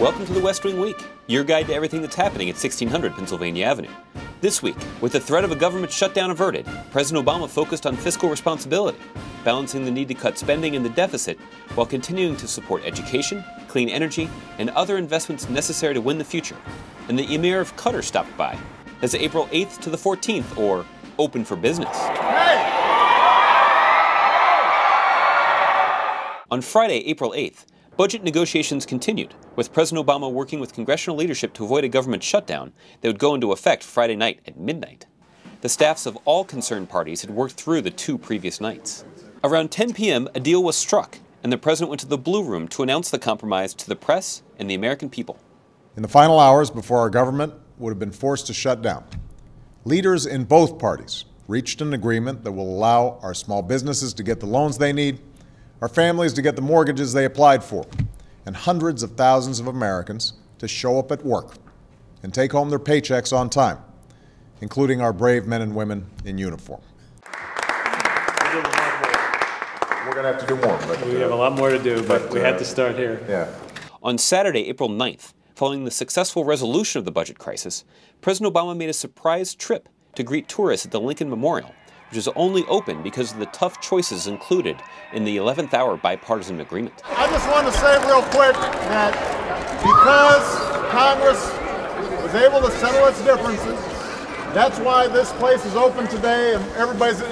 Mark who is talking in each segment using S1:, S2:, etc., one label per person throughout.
S1: Welcome to the West Wing Week, your guide to everything that's happening at 1600 Pennsylvania Avenue. This week, with the threat of a government shutdown averted, President Obama focused on fiscal responsibility, balancing the need to cut spending and the deficit while continuing to support education, clean energy, and other investments necessary to win the future. And the Emir of Qatar stopped by. That's April 8th to the 14th, or open for business. On Friday, April 8th, budget negotiations continued, with President Obama working with congressional leadership to avoid a government shutdown that would go into effect Friday night at midnight. The staffs of all concerned parties had worked through the two previous nights. Around 10 p.m., a deal was struck, and the president went to the Blue Room to announce the compromise to the press and the American people.
S2: In the final hours before our government would have been forced to shut down, leaders in both parties reached an agreement that will allow our small businesses to get the loans they need, our families to get the mortgages they applied for, and hundreds of thousands of Americans to show up at work and take home their paychecks on time, including our brave men and women in uniform.
S3: We're going to have to do more. But,
S4: we have a lot more to do, but we had to start here.
S2: Yeah.
S1: On Saturday, April 9th, following the successful resolution of the budget crisis, President Obama made a surprise trip to greet tourists at the Lincoln Memorial, which is only open because of the tough choices included in the 11th hour bipartisan agreement.
S5: I just want to say real quick that because Congress was able to settle its differences, that's why this place is open today and everybody's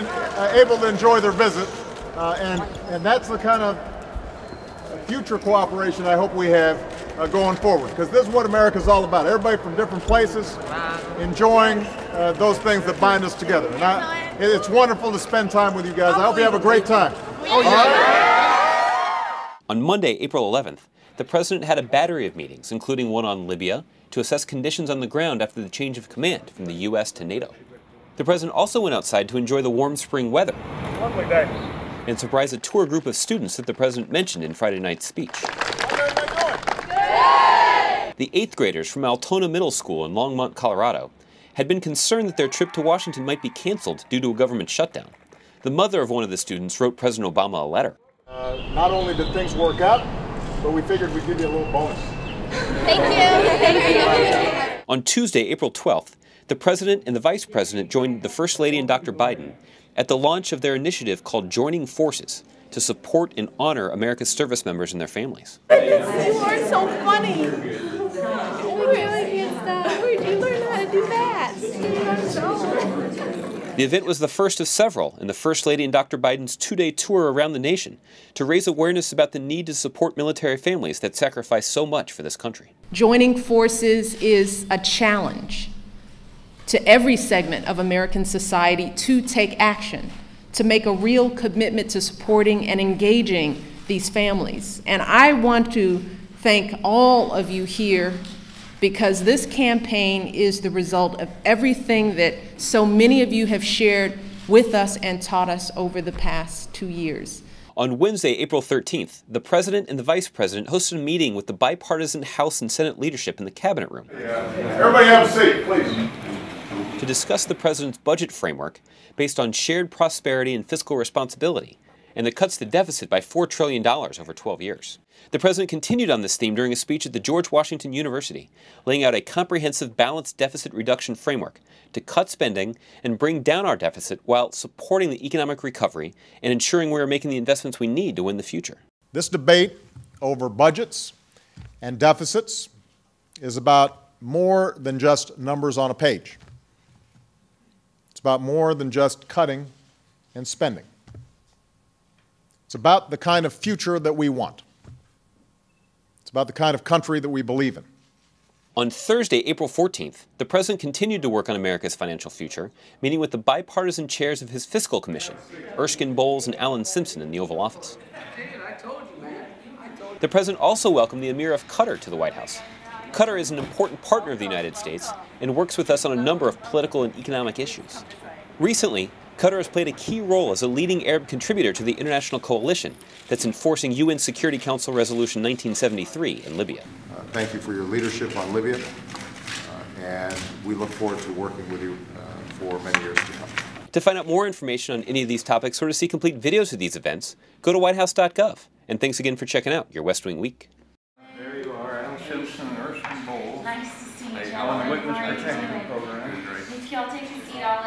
S5: able to enjoy their visit. And that's the kind of future cooperation I hope we have going forward, because this is what America's all about. Everybody from different places enjoying those things that bind us together. And it's wonderful to spend time with you guys. I hope you have a great time. Oh, yeah.
S1: On Monday, April 11th, the president had a battery of meetings, including one on Libya, to assess conditions on the ground after the change of command from the U.S. to NATO. The president also went outside to enjoy the warm spring weather.
S5: Lovely day.
S1: And surprised a tour group of students that the president mentioned in Friday night's speech.
S5: How's everybody doing?
S1: The 8th graders from Altona Middle School in Longmont, Colorado, had been concerned that their trip to Washington might be canceled due to a government shutdown. The mother of one of the students wrote President Obama a letter.
S5: Not only did things work out, but we figured we'd give you a little bonus.
S6: Thank you. Thank you.
S1: On Tuesday, April 12th, the president and the vice president joined the First Lady and Dr. Biden at the launch of their initiative called Joining Forces to support and honor America's service members and their families.
S6: You are so funny. We really can't stop. Where'd you learn how to do that?
S1: The event was the first of several in the First Lady and Dr. Biden's two-day tour around the nation to raise awareness about the need to support military families that sacrifice so much for this country.
S7: Joining forces is a challenge to every segment of American society to take action, to make a real commitment to supporting and engaging these families. And I want to thank all of you here, because this campaign is the result of everything that so many of you have shared with us and taught us over the past 2 years.
S1: On Wednesday, April 13th, the president and the vice president hosted a meeting with the bipartisan House and Senate leadership in the cabinet room.
S5: Everybody have a seat, please.
S1: To discuss the president's budget framework based on shared prosperity and fiscal responsibility, and that cuts the deficit by $4 trillion over 12 years. The president continued on this theme during a speech at the George Washington University, laying out a comprehensive balanced deficit reduction framework to cut spending and bring down our deficit while supporting the economic recovery and ensuring we are making the investments we need to win the future.
S2: This debate over budgets and deficits is about more than just numbers on a page. It's about more than just cutting and spending. It's about the kind of future that we want. It's about the kind of country that we believe in.
S1: On Thursday, April 14th, the president continued to work on America's financial future, meeting with the bipartisan chairs of his fiscal commission, Erskine Bowles and Alan Simpson, in the Oval Office. The president also welcomed the Emir of Qatar to the White House. Qatar is an important partner of the United States and works with us on a number of political and economic issues. Recently, Qatar has played a key role as a leading Arab contributor to the international coalition that's enforcing UN Security Council Resolution 1973 in Libya.
S3: Thank you for your leadership on Libya, and we look forward to working with you for many years to come.
S1: To find out more information on any of these topics or to see complete videos of these events, go to whitehouse.gov. And thanks again for checking out your West Wing Week.
S4: There you are. I don't
S8: Simpson and Ursula Bowles.
S9: Nice to see you,
S8: Hey,
S9: gentlemen.
S8: on the Witness
S9: How are you
S8: Protection
S9: doing?
S8: Program.
S9: If y'all take a seat, I'll